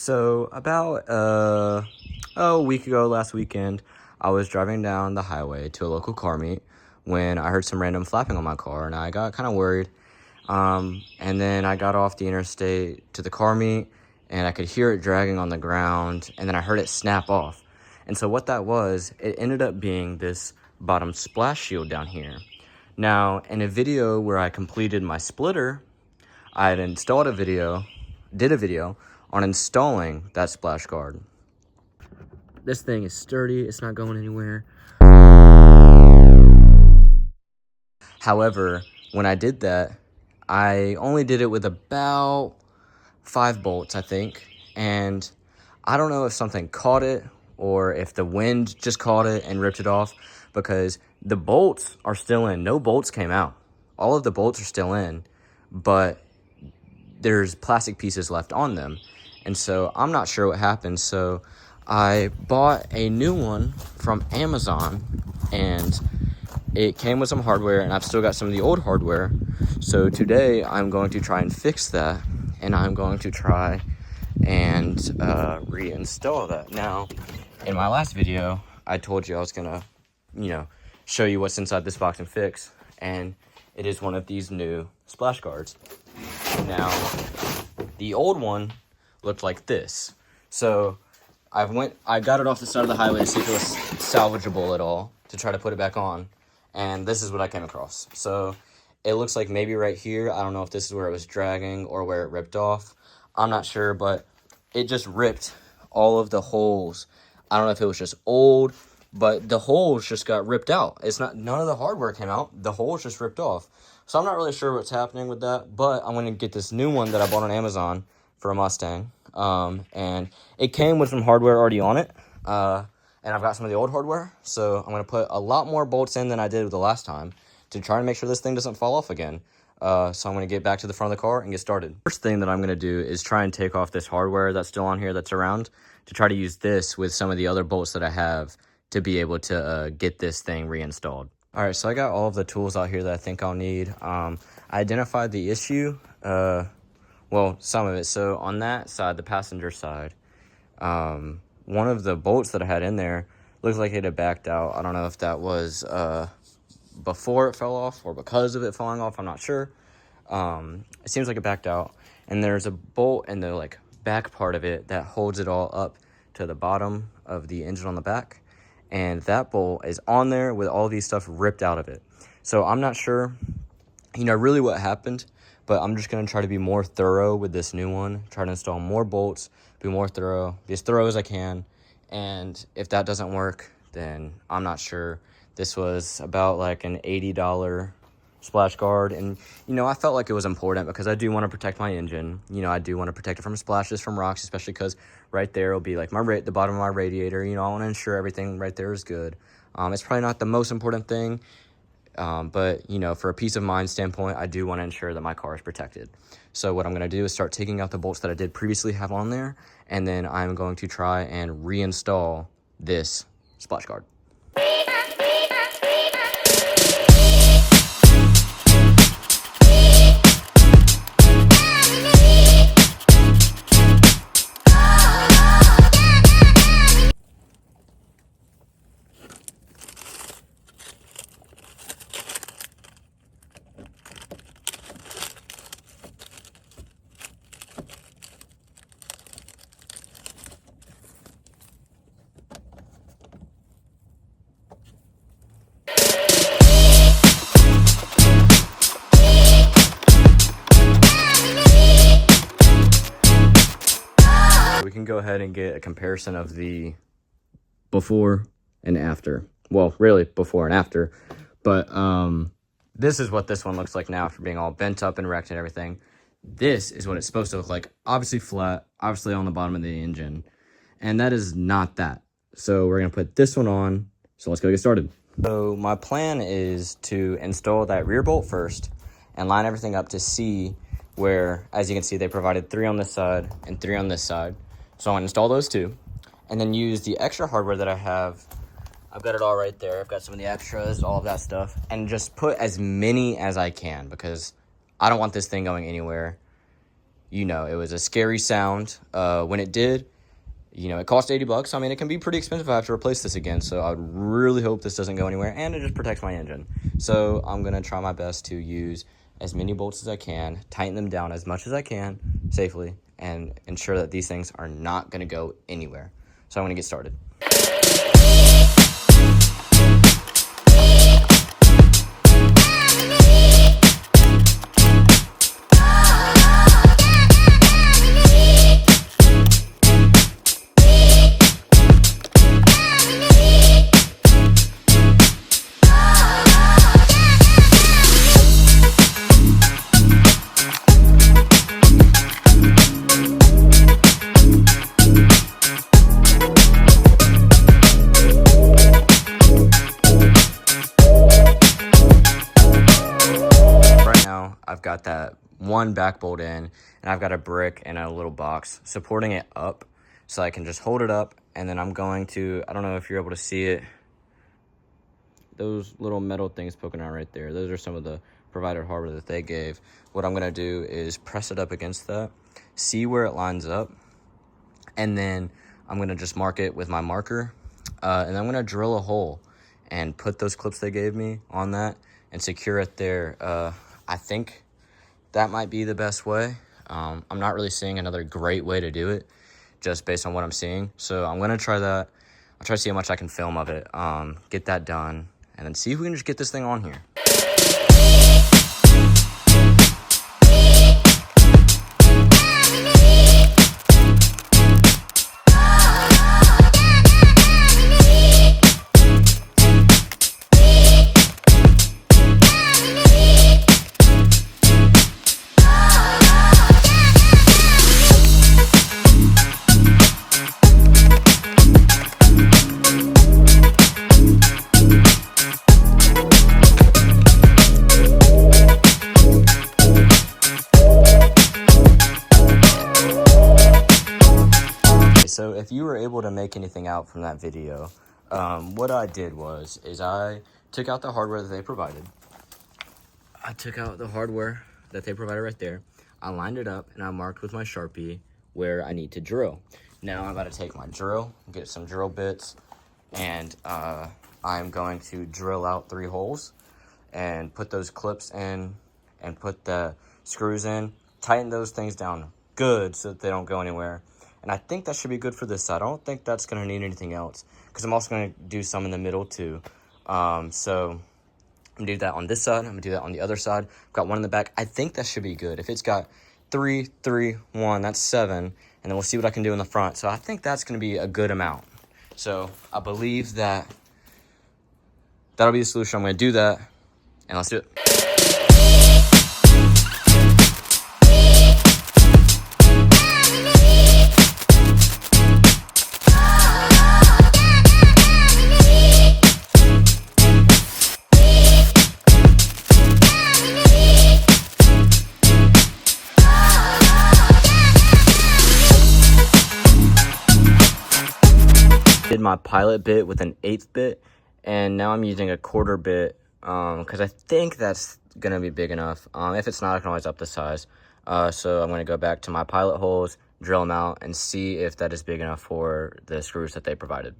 So about a week ago, last weekend, I was driving down the highway to a local car meet when I heard some random flapping on my car, and I got kind of worried. And then I got off the interstate to the car meet, and I could hear it dragging on the ground, and then I heard it snap off. And so what that was, it ended up being this bottom splash shield down here. Now, in a video where I completed my splitter, I had installed a video, did a video on installing that splash guard. This thing is sturdy, it's not going anywhere. However, when I did that, I only did it with about 5 bolts, I think. And I don't know if something caught it or if the wind just caught it and ripped it off, because the bolts are still in. No bolts came out. All of the bolts are still in, but there's plastic pieces left on them. And so I'm not sure what happened. So I bought a new one from Amazon, and it came with some hardware, and I've still got some of the old hardware. So today I'm going to try and fix that, and I'm going to try and reinstall that. Now, in my last video, I told you I was gonna, show you what's inside this box and fix, and it is one of these new splash guards. Now, the old one looked like this. So I got it off the side of the highway to see if it was salvageable at all, to try to put it back on. And this is what I came across. So it looks like maybe right here, I don't know if this is where it was dragging or where it ripped off. I'm not sure, but it just ripped all of the holes. I don't know if it was just old, but the holes just got ripped out. None of the hardware came out. The holes just ripped off. So I'm not really sure what's happening with that, but I'm going to get this new one that I bought on Amazon for a Mustang. And it came with some hardware already on it. And I've got some of the old hardware. So I'm going to put a lot more bolts in than I did with the last time to try and make sure this thing doesn't fall off again. So I'm going to get back to the front of the car and get started. First thing that I'm going to do is try and take off this hardware that's still on here that's around, to try to use this with some of the other bolts that I have to be able to get this thing reinstalled. All right, so I got all of the tools out here that I think I'll need. I identified the issue, well, some of it. So on that side, the passenger side, one of the bolts that I had in there looked like it had backed out. I don't know if that was before it fell off or because of it falling off. I'm not sure. It seems like it backed out. And there's a bolt in the back part of it that holds it all up to the bottom of the engine on the back. And that bolt is on there with all these stuff ripped out of it. So I'm not sure, really what happened, but I'm just going to try to be more thorough with this new one, try to install more bolts, be more thorough, be as thorough as I can. And if that doesn't work, then I'm not sure. This was about like an $80 splash guard. And, I felt like it was important because I do want to protect my engine. I do want to protect it from splashes, from rocks, especially because right there will be like the bottom of my radiator. I want to ensure everything right there is good. It's probably not the most important thing, but, for a peace of mind standpoint, I do want to ensure that my car is protected. So what I'm going to do is start taking out the bolts that I did previously have on there, and then I'm going to try and reinstall this splash guard. We can go ahead and get a comparison of the before and after. Well, really before and after, but this is what this one looks like now after being all bent up and wrecked and everything. This is what it's supposed to look like. Obviously flat, obviously on the bottom of the engine, and that is not that. So we're gonna put this one on. So let's go get started. So my plan is to install that rear bolt first and line everything up to see where, as you can see, they provided 3 on this side and 3 on this side. So I'm gonna install those 2 and then use the extra hardware that I have. I've got it all right there. I've got some of the extras, all of that stuff, and just put as many as I can because I don't want this thing going anywhere. you know, it was a scary sound when it did. You know, it cost $80. I mean, it can be pretty expensive if I have to replace this again, so I really hope this doesn't go anywhere, and it just protects my engine. So I'm going to try my best to use as many bolts as I can, tighten them down as much as I can safely, and ensure that these things are not going to go anywhere. So I'm going to get started. I've got that one back bolt in, and I've got a brick and a little box supporting it up so I can just hold it up. And then I'm going to, I don't know if you're able to see it, those little metal things poking out right there, those are some of the provided hardware that they gave. What I'm going to do is press it up against that, see where it lines up, and then I'm going to just mark it with my marker, and I'm going to drill a hole and put those clips they gave me on that and secure it there. I think that might be the best way. I'm not really seeing another great way to do it just based on what I'm seeing. So I'm going to try that. I'll try to see how much I can film of it, get that done, and then see if we can just get this thing on here. So if you were able to make anything out from that video, what I did is I took out the hardware that they provided. I took out the hardware that they provided right there. I lined it up and I marked with my Sharpie where I need to drill. Now I'm about to take my drill, get some drill bits, and I'm going to drill out 3 holes and put those clips in and put the screws in, tighten those things down good so that they don't go anywhere. And I think that should be good for this side. I don't think that's going to need anything else because I'm also going to do some in the middle too. So I'm going to do that on this side. I'm going to do that on the other side. I've got one in the back. I think that should be good. If it's got 3, 3, 1, that's 7. And then we'll see what I can do in the front. So I think that's going to be a good amount. So I believe that'll be the solution. I'm going to do that. And let's do it. Did my pilot bit with an 1/8 bit, and now I'm using a 1/4 bit because I think that's gonna be big enough. If it's not, I can always up the size. So I'm gonna go back to my pilot holes, drill them out, and see if that is big enough for the screws that they provided.